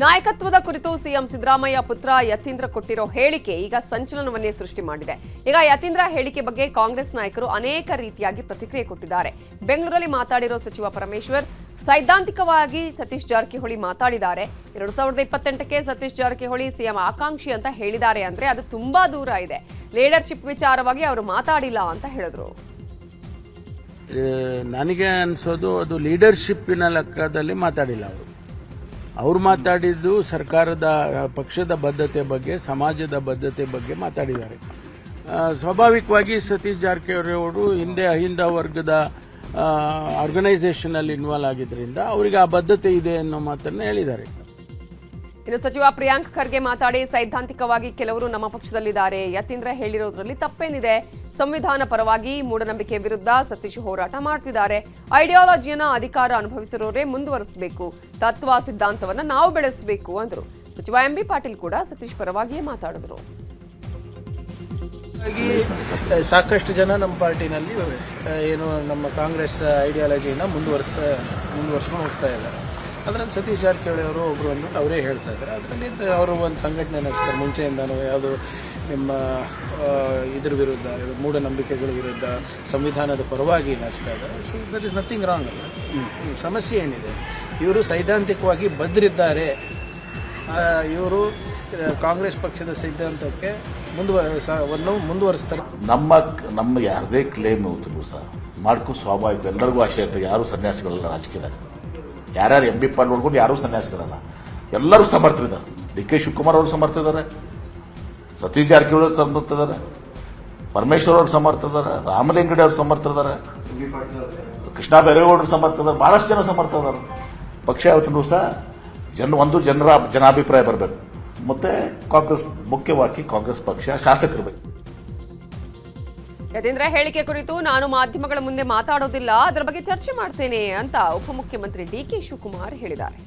ನಾಯಕತ್ವದ ಕುರಿತು ಸಿಎಂ ಸಿದ್ದರಾಮಯ್ಯ ಪುತ್ರ ಯತೀಂದ್ರ ಕೊಟ್ಟಿರೋ ಹೇಳಿಕೆ ಈಗ ಸಂಚಲನವನ್ನೇ ಸೃಷ್ಟಿ ಮಾಡಿದೆ. ಈಗ ಯತೀಂದ್ರ ಹೇಳಿಕೆ ಬಗ್ಗೆ ಕಾಂಗ್ರೆಸ್ ನಾಯಕರು ಅನೇಕ ರೀತಿಯಾಗಿ ಪ್ರತಿಕ್ರಿಯೆ ಕೊಟ್ಟಿದ್ದಾರೆ. ಬೆಂಗಳೂರಲ್ಲಿ ಮಾತಾಡಿರೋ ಸಚಿವ ಪರಮೇಶ್ವರ್ ಸೈದ್ಧಾಂತಿಕವಾಗಿ ಸತೀಶ್ ಜಾರಕಿಹೊಳಿ ಮಾತಾಡಿದ್ದಾರೆ. 2028ಕ್ಕೆ ಸತೀಶ್ ಜಾರಕಿಹೊಳಿ ಸಿಎಂ ಆಕಾಂಕ್ಷಿ ಅಂತ ಹೇಳಿದ್ದಾರೆ ಅಂದ್ರೆ ಅದು ತುಂಬಾ ದೂರ ಇದೆ. ಲೀಡರ್ಶಿಪ್ ವಿಚಾರವಾಗಿ ಅವರು ಮಾತಾಡಿಲ್ಲ ಅಂತ ಹೇಳಿದ್ರು. ನನಗೆ ಅನ್ಸೋದು ಅದು ಲೀಡರ್ಶಿಪ್ಪಿನ ಲೆಕ್ಕದಲ್ಲಿ ಮಾತಾಡಿಲ್ಲ. ಅವರು ಮಾತಾಡಿದ್ದು ಸರ್ಕಾರದ ಪಕ್ಷದ ಬದ್ಧತೆ ಬಗ್ಗೆ, ಸಮಾಜದ ಬದ್ಧತೆ ಬಗ್ಗೆ ಮಾತಾಡಿದ್ದಾರೆ. ಸ್ವಾಭಾವಿಕವಾಗಿ ಸತೀಶ್ ಜಾರಕಿಹೊಳಿ ಅವರು ಹಿಂದೆ ಅಹಿಂದ ವರ್ಗದ ಆರ್ಗನೈಸೇಷನ್ ಅಲ್ಲಿ ಇನ್ವಾಲ್ವ್ ಆಗಿದ್ದರಿಂದ ಅವರಿಗೆ ಆ ಬದ್ಧತೆ ಇದೆ ಅನ್ನೋ ಮಾತನ್ನು ಹೇಳಿದ್ದಾರೆ. ಇನ್ನು ಸಚಿವ ಪ್ರಿಯಾಂಕ್ ಖರ್ಗೆ ಮಾತಾಡಿ ಸೈದ್ಧಾಂತಿಕವಾಗಿ ಕೆಲವರು ನಮ್ಮ ಪಕ್ಷದಲ್ಲಿದ್ದಾರೆ. ಯತೀಂದ್ರ ಹೇಳಿರೋದ್ರಲ್ಲಿ ತಪ್ಪೇನಿದೆ? ಸಂವಿಧಾನ ಪರವಾಗಿ, ಮೂಢನಂಬಿಕೆ ವಿರುದ್ಧ ಸತೀಶ್ ಹೋರಾಟ ಮಾಡ್ತಿದ್ದಾರೆ. ಐಡಿಯಾಲಜಿಯನ್ನ ಅಧಿಕಾರ ಅನುಭವಿಸಿರೋರೇ ಮುಂದುವರಿಸಬೇಕು, ತತ್ವ ಸಿದ್ಧಾಂತವನ್ನ ನಾವು ಬೆಳೆಸಬೇಕು ಅಂದರು. ಸಚಿವ ಎಂಬಿ ಪಾಟೀಲ್ ಕೂಡ ಸತೀಶ್ ಪರವಾಗಿಯೇ ಮಾತಾಡಿದ್ರು. ಸಾಕಷ್ಟು ಜನ ನಮ್ಮ ಪಾರ್ಟಿನಲ್ಲಿ ಏನು ನಮ್ಮ ಕಾಂಗ್ರೆಸ್ ಐಡಿಯಾಲಜಿನ ಮುಂದುವರ್ಸ್ಕೊಂಡು ಹೋಗ್ತಾ ಇದ್ದಾರೆ. ಅದರಲ್ಲಿ ಸತೀಶ್ ಜಾರಕಿಹೊಳಿ ಅವರು ಒಬ್ಬರು ಅಂದ್ಬಿಟ್ಟು ಅವರೇ ಹೇಳ್ತಾ ಇದ್ದಾರೆ. ಅದರಲ್ಲಿ ಅವರು ಒಂದು ಸಂಘಟನೆ ನಡೆಸ್ತಾರೆ ಮುಂಚೆಯಿಂದನೂ. ಯಾವುದು ನಿಮ್ಮ ಇದ್ರ ವಿರುದ್ಧ, ಮೂಢನಂಬಿಕೆಗಳ ವಿರುದ್ಧ, ಸಂವಿಧಾನದ ಪರವಾಗಿ ನಡೆಸ್ತಾ ಇದ್ದಾರೆ. So there is nothing wrong ಅಲ್ಲ. ಸಮಸ್ಯೆ ಏನಿದೆ, ಇವರು ಸೈದ್ಧಾಂತಿಕವಾಗಿ ಬದ್ಧರಿದ್ದಾರೆ. ಇವರು ಕಾಂಗ್ರೆಸ್ ಪಕ್ಷದ ಸಿದ್ಧಾಂತಕ್ಕೆ ಮುಂದುವರಿಸ್ತಾರೆ. ನಮ್ಮ ಯಾರದೇ ಕ್ಲೇಮ್ ಹೋದ್ರು ಸಹ ಮಾಡ್ಕೊ ಸ್ವಾಭಾವಿಕ, ಎಲ್ಲರಿಗೂ ಆಶೆ ಇರ್ತದೆ. ಯಾರೂ ಸನ್ಯಾಸಿಗಳಲ್ಲ ರಾಜಕೀಯದಾಗ. ಯಾರ್ಯಾರು ಎಂ ಬಿ ಪಾಲ್ ನೋಡ್ಕೊಂಡು ಯಾರೂ ಸನ್ಯಾಸಿಗಳಲ್ಲ, ಎಲ್ಲರೂ ಸಮರ್ಥರಿದ್ದಾರೆ. ಡಿ ಕೆ ಶಿವಕುಮಾರ್ ಅವರು ಸಮರ್ಥಿದ್ದಾರೆ, ಸತೀಶ್ ಜಾರಕಿಹೊಳಿ ಅವರು ಸಮರ್ಥಿದ್ದಾರೆ, ಪರಮೇಶ್ವರ್ ಅವರು ಸಮರ್ಥಿದ್ದಾರೆ, ರಾಮಲಿಂಗಡಿ ಅವರು ಸಮರ್ಥಿದ್ದಾರೆ, ಕೃಷ್ಣ ಬೈರೇಗೌಡರು ಸಮರ್ಥಿದ್ದಾರೆ, ಬಹಳಷ್ಟು ಜನ ಸಮರ್ಥಿದ್ದಾರೆ. ಪಕ್ಷ ಯಾವತ್ತೂ ಸಹ ಜನಾಭಿಪ್ರಾಯ ಬರಬೇಕು. ಮತ್ತೆ ಕಾಂಗ್ರೆಸ್, ಮುಖ್ಯವಾಗಿ ಕಾಂಗ್ರೆಸ್ ಪಕ್ಷ ಶಾಸಕರು ಬೇಕು. ಯತೀಂದ್ರ ಹೇಳಿಕೆ ಕುರಿತು ನಾನು ಮಾಧ್ಯಮಗಳ ಮುಂದೆ ಮಾತಾಡೋದಿಲ್ಲ, ಅದರ ಬಗ್ಗೆ ಚರ್ಚೆ ಮಾಡ್ತೇನೆ ಅಂತ ಉಪಮುಖ್ಯಮಂತ್ರಿ ಡಿ ಕೆ ಶಿವಕುಮಾರ್ ಹೇಳಿದ್ದಾರೆ.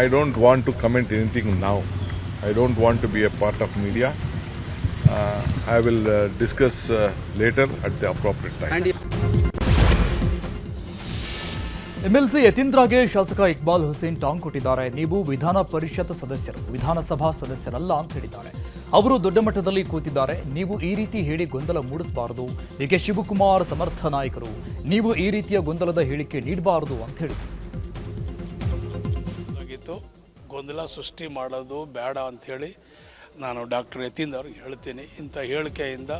I don't want to comment anything now. I don't want to be a part of media. I will discuss later at the appropriate time. MLC ಯತೀಂದ್ರಗೆ ಶಾಸಕ ಇಕ್ಬಾಲ್ ಹುಸೇನ್ ಟಾಂಗ್ ಕೊಟ್ಟಿದ್ದಾರೆ. ನೀವು ವಿಧಾನ ಪರಿಷತ್ ಸದಸ್ಯರು, ವಿಧಾನಸಭಾ ಸದಸ್ಯರಲ್ಲ ಅಂತ ಹೇಳಿದ್ದಾರೆ. ಅವರು ದೊಡ್ಡ ಮಟ್ಟದಲ್ಲಿ ಕೂತಿದ್ದಾರೆ. ನೀವು ಈ ರೀತಿ ಹೇಳಿ ಗೊಂದಲ ಮೂಡಿಸಬಾರದು. ಕೆ ಶಿವಕುಮಾರ್ ಸಮರ್ಥ ನಾಯಕರು, ನೀವು ಈ ರೀತಿಯ ಗೊಂದಲದ ಹೇಳಿಕೆ ನೀಡಬಾರದು ಅಂತ ಹೇಳಿದರು. ಗೊಂದಲ ಸೃಷ್ಟಿ ಮಾಡೋದು ಬೇಡ ಅಂಥೇಳಿ ನಾನು ಡಾಕ್ಟರ್ ಯತೀಂದ್ರ ಅವ್ರಿಗೆ ಹೇಳ್ತೀನಿ. ಇಂಥ ಹೇಳಿಕೆಯಿಂದ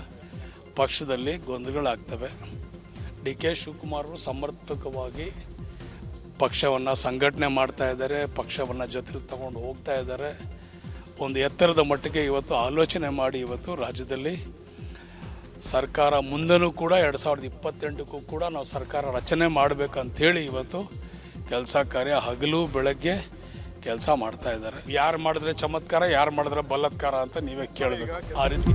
ಪಕ್ಷದಲ್ಲಿ ಗೊಂದಲಗಳಾಗ್ತವೆ. ಡಿ ಕೆ ಶಿವಕುಮಾರ್ ಸಮರ್ಥಕವಾಗಿ ಪಕ್ಷವನ್ನು ಸಂಘಟನೆ ಮಾಡ್ತಾ ಇದ್ದಾರೆ, ಪಕ್ಷವನ್ನು ಜೊತೆಗೆ ತಗೊಂಡು ಹೋಗ್ತಾ ಇದ್ದಾರೆ. ಒಂದು ಎತ್ತರದ ಮಟ್ಟಿಗೆ ಇವತ್ತು ಆಲೋಚನೆ ಮಾಡಿ ಇವತ್ತು ರಾಜ್ಯದಲ್ಲಿ ಸರ್ಕಾರ ಮುಂದೆನೂ ಕೂಡ 2028ಕ್ಕೂ ಕೂಡ ನಾವು ಸರ್ಕಾರ ರಚನೆ ಮಾಡಬೇಕಂಥೇಳಿ ಇವತ್ತು ಕೆಲಸ ಕಾರ್ಯ ಹಗಲು ಬೆಳಗ್ಗೆ ಕೆಲಸ ಮಾಡ್ತಾ ಇದ್ದಾರೆ. ಯಾರು ಮಾಡಿದ್ರೆ ಚಮತ್ಕಾರ, ಯಾರು ಮಾಡಿದ್ರೆ ಬಲಾತ್ಕಾರ ಅಂತ ನೀವೇ ಕೇಳಬೇಕು. ಆ ರೀತಿ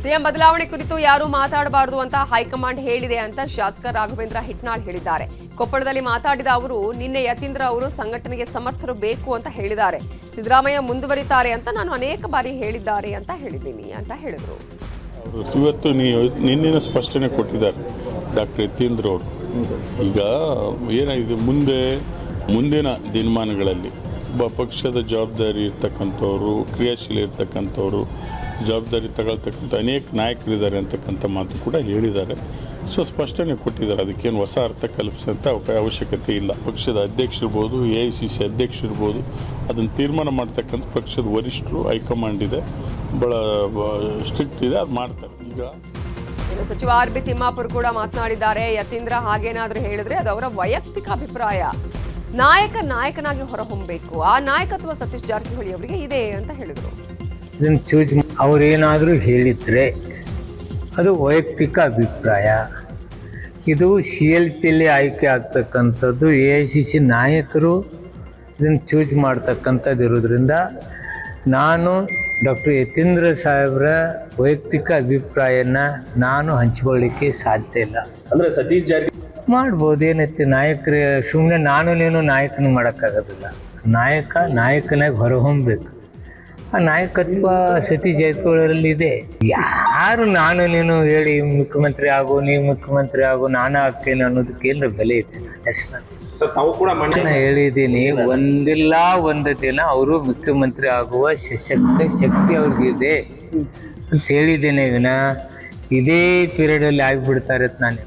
ಸಿಎಂ ಬದಲಾವಣೆ ಕುರಿತು ಯಾರೂ ಮಾತಾಡಬಾರದು ಅಂತ ಹೈಕಮಾಂಡ್ ಹೇಳಿದೆ ಅಂತ ಶಾಸಕ ರಾಘವೇಂದ್ರ ಹಿಟ್ನಾಳ್ ಹೇಳಿದ್ದಾರೆ. ಕೊಪ್ಪಳದಲ್ಲಿ ಮಾತಾಡಿದ ಅವರು, ನಿನ್ನೆ ಯತೀಂದ್ರ ಅವರು ಸಂಘಟನೆಗೆ ಸಮರ್ಥರು ಬೇಕು ಅಂತ ಹೇಳಿದ್ದಾರೆ. ಸಿದ್ದರಾಮಯ್ಯ ಮುಂದುವರಿತಾರೆ ಅಂತ ನಾನು ಅನೇಕ ಬಾರಿ ಹೇಳಿದ್ದಾರೆ ಅಂತ ಹೇಳಿದ್ದೀನಿ ಅಂತ ಹೇಳಿದರು. ಇವತ್ತು ನಿನ್ನೆ ಸ್ಪಷ್ಟನೆ ಕೊಟ್ಟಿದ್ದಾರೆ ಡಾಕ್ಟರ್ ಯತೀಂದ್ರ ಅವರು. ಈಗ ಏನಾಗಿದೆ, ಮುಂದಿನ ದಿನಮಾನಗಳಲ್ಲಿ ಪಕ್ಷದ ಜವಾಬ್ದಾರಿ ಇರ್ತಕ್ಕಂಥವ್ರು, ಕ್ರಿಯಾಶೀಲ ಇರ್ತಕ್ಕಂಥವ್ರು, ಜವಾಬ್ದಾರಿ ತಗೊಳ್ತಕ್ಕಂಥ ಅನೇಕ ನಾಯಕರಿದ್ದಾರೆ ಅಂತಕ್ಕಂಥ ಮಾತು ಕೂಡ ಹೇಳಿದ್ದಾರೆ. ಸೊ ಸ್ಪಷ್ಟನೆ ಕೊಟ್ಟಿದ್ದಾರೆ. ಅದಕ್ಕೇನು ಹೊಸ ಅರ್ಥ ಕಲ್ಪಿಸೋಂಥ ಅವಶ್ಯಕತೆ ಇಲ್ಲ. ಪಕ್ಷದ ಅಧ್ಯಕ್ಷರಿರ್ಬೋದು, AICC ಅಧ್ಯಕ್ಷರಿರ್ಬೋದು, ಅದನ್ನು ತೀರ್ಮಾನ ಮಾಡ್ತಕ್ಕಂಥ ಪಕ್ಷದ ವರಿಷ್ಠರು, ಹೈಕಮಾಂಡ್ ಇದೆ, ಭಾಳ ಸ್ಟ್ರಿಕ್ಟ್ ಇದೆ, ಅದು ಮಾಡ್ತಾರೆ. ಈಗ ಸಚಿವ RB ತಿಮ್ಮಾಪುರ್ ಕೂಡ ಮಾತನಾಡಿದ್ದಾರೆ. ಯತೀಂದ್ರ ಹಾಗೇನಾದ್ರೂ ಹೇಳಿದ್ರೆ ಅದು ಅವರ ವೈಯಕ್ತಿಕ ಅಭಿಪ್ರಾಯ. ನಾಯಕನಾಗಿ ಹೊರಹೊಮ್ಮಬೇಕು. ಆ ನಾಯಕತ್ವ ಸತೀಶ್ ಜಾರಕಿಹೊಳಿ ಅವರಿಗೆ ಇದೆ ಅಂತ ಹೇಳಿದರು. ಇದನ್ನು ಚೂಸ್ ಅವರೇನಾದರೂ ಹೇಳಿದರೆ ಅದು ವೈಯಕ್ತಿಕ ಅಭಿಪ್ರಾಯ. ಇದು CLPಯಲ್ಲಿ ಆಯ್ಕೆ ಆಗ್ತಕ್ಕಂಥದ್ದು. AICC ನಾಯಕರು ಇದನ್ನು ಚೂಸ್ ಮಾಡ್ತಕ್ಕಂಥದ್ದು ಇರೋದ್ರಿಂದ ನಾನು ಡಾಕ್ಟರ್ ಯತೀಂದ್ರ ಸಾಹೇಬ್ರ ವೈಯಕ್ತಿಕ ಅಭಿಪ್ರಾಯನ ನಾನು ಹಂಚ್ಕೊಳ್ಳಿಕ್ಕೆ ಸಾಧ್ಯ ಇಲ್ಲ. ಅಂದರೆ ಸತೀಶ್ ಜಾರಕಿಹೊಳಿ ಮಾಡ್ಬೋದು, ಏನೈತಿ, ನಾಯಕರು ಸುಮ್ಮನೆ ನಾನು ನೀನು ನಾಯಕನ ಮಾಡೋಕ್ಕಾಗೋದಿಲ್ಲ. ನಾಯಕನಾಗಿ ಹೊರಹೊಮ್ಮಬೇಕು. ಆ ನಾಯಕತ್ವ ಸತೀಶ್ ಜಾರಕಿಹೊಳಿ ಇದೆ. ಯಾರು ನಾನು ನೀನು ಹೇಳಿ ಮುಖ್ಯಮಂತ್ರಿ ಆಗು, ನೀವು ಮುಖ್ಯಮಂತ್ರಿ ಆಗು, ನಾನು ಆಗ್ತೇನೆ ಅನ್ನೋದಕ್ಕೆ ಏನಾರ ಬೆಲೆ ಇದೆ? ನಾನು ಹೇಳಿದ್ದೀನಿ, ಒಂದಿಲ್ಲ ಒಂದು ದಿನ ಅವರು ಮುಖ್ಯಮಂತ್ರಿ ಆಗುವ ಸಶಕ್ತ ಶಕ್ತಿ ಅವ್ರಿಗಿದೆ ಅಂತ ಹೇಳಿದ್ದೇನೆ ವಿನ ಇದೇ ಪೀರಿಯಡಲ್ಲಿ ಆಗಿಬಿಡ್ತಾರೆ ಅಂತ ನಾನು.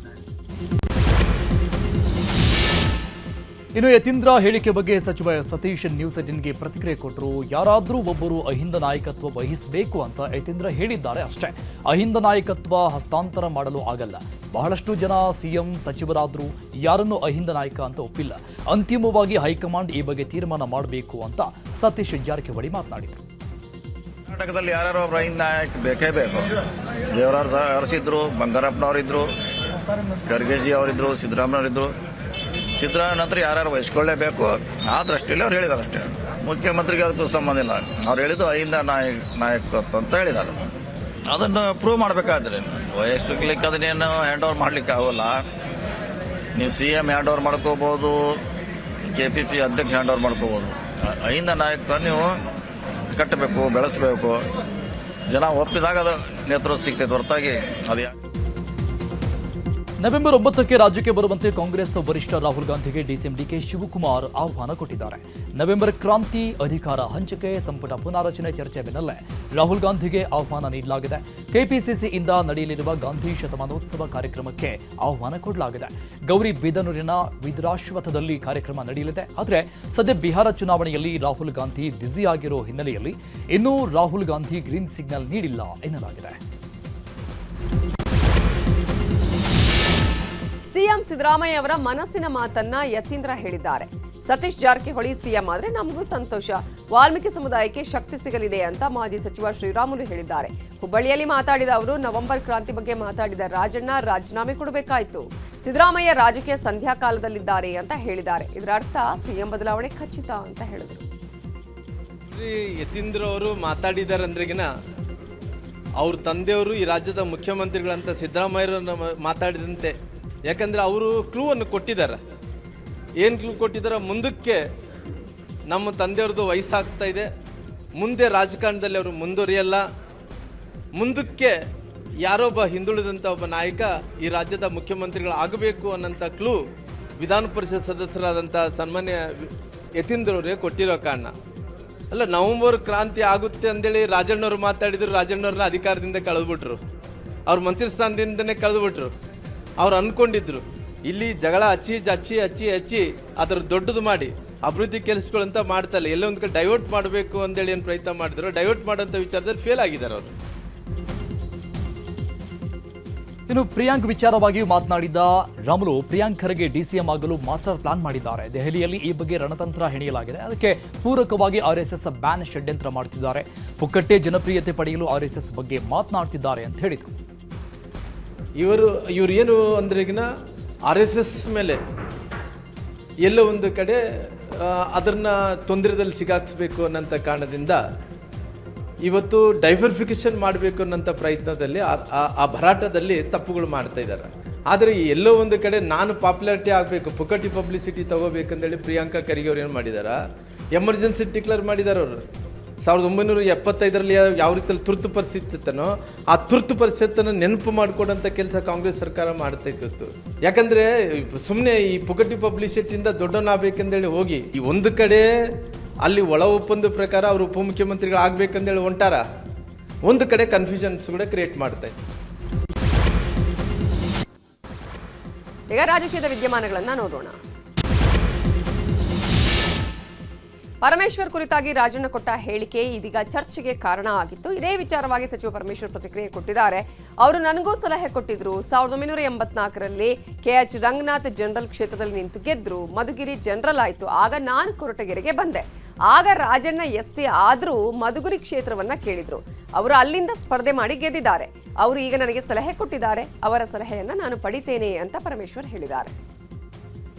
ಇನ್ನು ಯತೀಂದ್ರ ಹೇಳಿಕೆ ಬಗ್ಗೆ ಸಚಿವ ಸತೀಶ್ ನ್ಯೂಸ್ 18ಗೆ ಪ್ರತಿಕ್ರಿಯೆ ಕೊಟ್ಟರು. ಯಾರಾದರೂ ಒಬ್ಬರು ಅಹಿಂದ ನಾಯಕತ್ವ ವಹಿಸಬೇಕು ಅಂತ ಯತೀಂದ್ರ ಹೇಳಿದ್ದಾರೆ ಅಷ್ಟೇ. ಅಹಿಂದ ನಾಯಕತ್ವ ಹಸ್ತಾಂತರ ಮಾಡಲು ಆಗಲ್ಲ. ಬಹಳಷ್ಟು ಜನ ಸಿಎಂ ಸಚಿವರಾದರೂ ಯಾರನ್ನೂ ಅಹಿಂದ ನಾಯಕ ಅಂತ ಒಪ್ಪಿಲ್ಲ. ಅಂತಿಮವಾಗಿ ಹೈಕಮಾಂಡ್ ಈ ಬಗ್ಗೆ ತೀರ್ಮಾನ ಮಾಡಬೇಕು ಅಂತ ಸತೀಶ್ ಜಾರಕಿಹೊಳಿ ಮಾತನಾಡಿದರು. ಕರ್ನಾಟಕದಲ್ಲಿ ಯಾರ್ಯಾರೋ ಒಬ್ರು ಅಹಿಂದ ನಾಯಕ ಬೇಕೇ ಬೇಕು. ದೇವರಾಜ ಅರಸಿದ್ರು, ಬಂಗಾರಪ್ಪನವರಿದ್ರು, ಖರ್ಗೆಜಿ ಅವರಿದ್ರು, ಸಿದ್ದರಾಮಯ್ಯವರಿದ್ರು. ಸಿದ್ದರಾಮಯ್ಯ ನಂತರ ಯಾರ್ಯಾರು ವಹಿಸ್ಕೊಳ್ಳೇಬೇಕು ಆ ದೃಷ್ಟಿಯಲ್ಲಿ ಅವ್ರು ಹೇಳಿದಾರೆ ಅಷ್ಟೇ. ಮುಖ್ಯಮಂತ್ರಿಗೆ ಅದಕ್ಕೂ ಸಂಬಂಧ ಇಲ್ಲ. ಅವ್ರು ಹೇಳಿದ್ದು ಅಹಿಂದ ನಾಯಕತ್ವ ಅಂತ ಹೇಳಿದ್ದಾರೆ. ಅದನ್ನು ಪ್ರೂವ್ ಮಾಡಬೇಕಾದ್ರೆ ವಹಿಸ್ಲಿಕ್ಕೆ ಅದನ್ನೇನು ಹ್ಯಾಂಡ್ ಓವರ್ ಮಾಡ್ಲಿಕ್ಕೆ ಆಗೋಲ್ಲ. ನೀವು CM ಹ್ಯಾಂಡ್ ಓವರ್ ಮಾಡ್ಕೋಬಹುದು, KPP ಅಧ್ಯಕ್ಷ ಹ್ಯಾಂಡ್ ಓವರ್ ಮಾಡ್ಕೋಬಹುದು. ಅಹಿಂದ ನಾಯಕತ್ವ ನೀವು ಕಟ್ಟಬೇಕು, ಬೆಳೆಸಬೇಕು. ಜನ ಒಪ್ಪಿದಾಗ ಅದು ನೇತೃತ್ವ ಸಿಗ್ತೈತೆ ಹೊರತಾಗಿ ಅದು. ನವೆಂಬರ್ 9ಕ್ಕೆ ರಾಜ್ಯಕ್ಕೆ ಬರುವಂತೆ ಕಾಂಗ್ರೆಸ್ ವರಿಷ್ಠ ರಾಹುಲ್ ಗಾಂಧಿಗೆ ಡಿಸಿಎಂ ಡಿಕೆ ಶಿವಕುಮಾರ್ ಆಹ್ವಾನ ಕೊಟ್ಟಿದ್ದಾರೆ. ನವೆಂಬರ್ ಕ್ರಾಂತಿ ಅಧಿಕಾರ ಹಂಚಿಕೆ ಸಂಪುಟ ಪುನಾರಚನೆ ಚರ್ಚೆ ಬೆನ್ನಲ್ಲೇ ರಾಹುಲ್ ಗಾಂಧಿಗೆ ಆಹ್ವಾನ ನೀಡಲಾಗಿದೆ. ಕೆಪಿಸಿಸಿಯಿಂದ ನಡೆಯಲಿರುವ ಗಾಂಧಿ ಶತಮಾನೋತ್ಸವ ಕಾರ್ಯಕ್ರಮಕ್ಕೆ ಆಹ್ವಾನ ಕೊಡಲಾಗಿದೆ. ಗೌರಿಬಿದನೂರಿನ ವಿದ್ರಾಶ್ವಥದಲ್ಲಿ ಕಾರ್ಯಕ್ರಮ ನಡೆಯಲಿದೆ. ಆದರೆ ಸದ್ಯ ಬಿಹಾರ ಚುನಾವಣೆಯಲ್ಲಿ ರಾಹುಲ್ ಗಾಂಧಿ ಬ್ಯುಸಿಯಾಗಿರೋ ಹಿನ್ನೆಲೆಯಲ್ಲಿ ಇನ್ನೂ ರಾಹುಲ್ ಗಾಂಧಿ ಗ್ರೀನ್ ಸಿಗ್ನಲ್ ನೀಡಿಲ್ಲ ಎನ್ನಲಾಗಿದೆ. ಸಿಎಂ ಸಿದ್ದರಾಮಯ್ಯ ಅವರ ಮನಸ್ಸಿನ ಮಾತನ್ನ ಯತೀಂದ್ರ ಹೇಳಿದ್ದಾರೆ. ಸತೀಶ್ ಜಾರಕಿಹೊಳಿ ಸಿಎಂ ಆದ್ರೆ ನಮಗೂ ಸಂತೋಷ, ವಾಲ್ಮೀಕಿ ಸಮುದಾಯಕ್ಕೆ ಶಕ್ತಿ ಸಿಗಲಿದೆ ಅಂತ ಮಾಜಿ ಸಚಿವ ಶ್ರೀರಾಮುಲು ಹೇಳಿದ್ದಾರೆ. ಹುಬ್ಬಳ್ಳಿಯಲ್ಲಿ ಮಾತಾಡಿದ ಅವರು ನವೆಂಬರ್ ಕ್ರಾಂತಿ ಬಗ್ಗೆ ಮಾತಾಡಿದ ರಾಜಣ್ಣ ರಾಜೀನಾಮೆ ಕೊಡಬೇಕಾಯಿತು. ಸಿದ್ದರಾಮಯ್ಯ ರಾಜಕೀಯ ಸಂಧ್ಯಾ ಕಾಲದಲ್ಲಿದ್ದಾರೆ ಅಂತ ಹೇಳಿದ್ದಾರೆ. ಇದರ ಅರ್ಥ ಸಿಎಂ ಬದಲಾವಣೆ ಖಚಿತ ಅಂತ ಹೇಳಿದರು. ಯತೀಂದ್ರ ಅವರು ಮಾತಾಡಿದಾರಂದ್ರೆಗಿನ ಅವ್ರ ತಂದೆಯವರು ಈ ರಾಜ್ಯದ ಮುಖ್ಯಮಂತ್ರಿಗಳಂತ ಸಿದ್ದರಾಮಯ್ಯರನ್ನು ಮಾತಾಡಿದಂತೆ. ಯಾಕಂದರೆ ಅವರು ಕ್ಲೂವನ್ನು ಕೊಟ್ಟಿದ್ದಾರೆ. ಏನು ಕ್ಲೂ ಕೊಟ್ಟಿದ್ದಾರೆ? ಮುಂದಕ್ಕೆ ನಮ್ಮ ತಂದೆಯವ್ರದ್ದು ವಯಸ್ಸಾಗ್ತಾ ಇದೆ, ಮುಂದೆ ರಾಜಕಾರಣದಲ್ಲಿ ಅವರು ಮುಂದುವರಿಯಲ್ಲ, ಮುಂದಕ್ಕೆ ಯಾರೊಬ್ಬ ಹಿಂದುಳಿದಂಥ ಒಬ್ಬ ನಾಯಕ ಈ ರಾಜ್ಯದ ಮುಖ್ಯಮಂತ್ರಿಗಳು ಆಗಬೇಕು ಅನ್ನೋಂಥ ಕ್ಲೂ ವಿಧಾನ ಪರಿಷತ್ ಸದಸ್ಯರಾದಂಥ ಸನ್ಮಾನ್ಯ ಯತೀಂದ್ರವರೇ ಕೊಟ್ಟಿರೋ ಕಾರಣ ಅಲ್ಲ. ನವೆಂಬರ್ ಕ್ರಾಂತಿ ಆಗುತ್ತೆ ಅಂದೇಳಿ ರಾಜಣ್ಣವ್ರು ಮಾತಾಡಿದ್ರು, ರಾಜಣ್ಣವ್ರನ್ನ ಅಧಿಕಾರದಿಂದ ಕಳೆದ್ಬಿಟ್ರು, ಅವ್ರ ಮಂತ್ರಿ ಸ್ಥಾನದಿಂದನೇ ಕಳೆದ್ಬಿಟ್ರು. ಅವ್ರು ಅಂದ್ಕೊಂಡಿದ್ರು ಇಲ್ಲಿ ಜಗಳ ಹಚ್ಚಿ ಅದರ ದೊಡ್ಡದು ಮಾಡಿ ಅಭಿವೃದ್ಧಿ ಕೆಲಸಗಳಂತ ಮಾಡ್ತಾ ಇಲ್ಲ, ಎಲ್ಲೋ ಒಂದು ಕಡೆ ಡೈವರ್ಟ್ ಮಾಡಬೇಕು ಅಂತೇಳಿ ಏನು ಪ್ರಯತ್ನ ಮಾಡಿದ್ರು, ಡೈವರ್ಟ್ ಮಾಡೋಂಥ ವಿಚಾರದಲ್ಲಿ ಫೇಲ್ ಆಗಿದ್ದಾರೆ ಅವರು. ಇನ್ನು ಪ್ರಿಯಾಂಕ್ ವಿಚಾರವಾಗಿಯೂ ಮಾತನಾಡಿದ ರಾಮುಲು, ಪ್ರಿಯಾಂಕ್ ಖರ್ಗೆ ಡಿಸಿಎಂ ಆಗಲು ಮಾಸ್ಟರ್ ಪ್ಲಾನ್ ಮಾಡಿದ್ದಾರೆ. ದೆಹಲಿಯಲ್ಲಿ ಈ ಬಗ್ಗೆ ರಣತಂತ್ರ ಹೆಣೆಯಲಾಗಿದೆ. ಅದಕ್ಕೆ ಪೂರಕವಾಗಿ RSS ಬ್ಯಾನ್ ಷಡ್ಯಂತ್ರ ಮಾಡುತ್ತಿದ್ದಾರೆ. ಪುಕ್ಕಟ್ಟೆ ಜನಪ್ರಿಯತೆ ಪಡೆಯಲು RSS ಬಗ್ಗೆ ಮಾತನಾಡ್ತಿದ್ದಾರೆ ಅಂತ ಹೇಳಿದರು. ಇವರು ಏನು ಅಂದ್ರೆಗಿನ RSS ಮೇಲೆ ಎಲ್ಲೋ ಒಂದು ಕಡೆ ಅದನ್ನು ತೊಂದರೆದಲ್ಲಿ ಸಿಗಾಕ್ಸ್ಬೇಕು ಅನ್ನೋಂಥ ಕಾರಣದಿಂದ ಇವತ್ತು ಡೈವರ್ಫಿಕೇಶನ್ ಮಾಡಬೇಕು ಅನ್ನೋಂಥ ಪ್ರಯತ್ನದಲ್ಲಿ ಆ ಭರಾಟದಲ್ಲಿ ತಪ್ಪುಗಳು ಮಾಡ್ತಾ ಇದ್ದಾರೆ. ಆದರೆ ಎಲ್ಲೋ ಒಂದು ಕಡೆ ನಾನು ಪಾಪ್ಯುಲಾರಿಟಿ ಆಗಬೇಕು, ಪುಕ್ಕಟಿ ಪಬ್ಲಿಸಿಟಿ ತೊಗೋಬೇಕಂತೇಳಿ ಪ್ರಿಯಾಂಕಾ ಖರ್ಗೆ ಅವ್ರು ಏನು ಮಾಡಿದ್ದಾರೆ, ಎಮರ್ಜೆನ್ಸಿ ಡಿಕ್ಲೇರ್ ಮಾಡಿದ್ದಾರೆ. ಅವರು 1975ರಲ್ಲಿ ಯಾವ ರೀತಿಯಲ್ಲಿ ತುರ್ತು ಪರಿಸ್ಥಿತಿ ಇತ್ತನೋ ಆ ತುರ್ತು ಪರಿಸ್ಥಿತಿಯನ್ನು ನೆನಪು ಮಾಡಿಕೊಡೋಂಥ ಕೆಲಸ ಕಾಂಗ್ರೆಸ್ ಸರ್ಕಾರ ಮಾಡ್ತಾ ಇತ್ತು. ಯಾಕಂದರೆ ಸುಮ್ಮನೆ ಈ ಪುಕ್ಕಟಿ ಪಬ್ಲಿಸಿಟಿಯಿಂದ ದೊಡ್ಡವನಾಗಬೇಕಂದೇಳಿ ಹೋಗಿ ಈ ಒಂದು ಕಡೆ ಅಲ್ಲಿ ಒಳ ಒಪ್ಪಂದ ಪ್ರಕಾರ ಅವರು ಉಪಮುಖ್ಯಮಂತ್ರಿಗಳು ಆಗ್ಬೇಕಂದೇಳಿ ಹೊಂಟಾರ, ಒಂದು ಕಡೆ ಕನ್ಫ್ಯೂಷನ್ಸ್ ಕೂಡ ಕ್ರಿಯೇಟ್ ಮಾಡ್ತಾ ಇತ್ತು. ಈಗ ರಾಜಕೀಯದ ವಿದ್ಯಮಾನಗಳನ್ನ ನೋಡೋಣ. ಪರಮೇಶ್ವರ್ ಕುರಿತಾಗಿ ರಾಜಣ್ಣ ಕೊಟ್ಟ ಹೇಳಿಕೆ ಇದೀಗ ಚರ್ಚೆಗೆ ಕಾರಣ ಆಗಿತ್ತು. ಇದೇ ವಿಚಾರವಾಗಿ ಸಚಿವ ಪರಮೇಶ್ವರ್ ಪ್ರತಿಕ್ರಿಯೆ ಕೊಟ್ಟಿದ್ದಾರೆ. ಅವರು ನನಗೂ ಸಲಹೆ ಕೊಟ್ಟಿದ್ರು. 1984ರಲ್ಲಿ KH ರಂಗನಾಥ್ ಜನರಲ್ ಕ್ಷೇತ್ರದಲ್ಲಿ ನಿಂತು ಗೆದ್ರು, ಮಧುಗಿರಿ ಜನರಲ್ ಆಯಿತು. ಆಗ ನಾನು ಕೊರಟಗೆರೆಗೆ ಬಂದೆ. ಆಗ ರಾಜಣ್ಣ ಎಷ್ಟೇ ಆದರೂ ಮಧುಗಿರಿ ಕ್ಷೇತ್ರವನ್ನ ಕೇಳಿದ್ರು. ಅವರು ಅಲ್ಲಿಂದ ಸ್ಪರ್ಧೆ ಮಾಡಿ ಗೆದ್ದಿದ್ದಾರೆ. ಅವರು ಈಗ ನನಗೆ ಸಲಹೆ ಕೊಟ್ಟಿದ್ದಾರೆ, ಅವರ ಸಲಹೆಯನ್ನ ನಾನು ಪಡಿತೇನೆ ಅಂತ ಪರಮೇಶ್ವರ್ ಹೇಳಿದ್ದಾರೆ.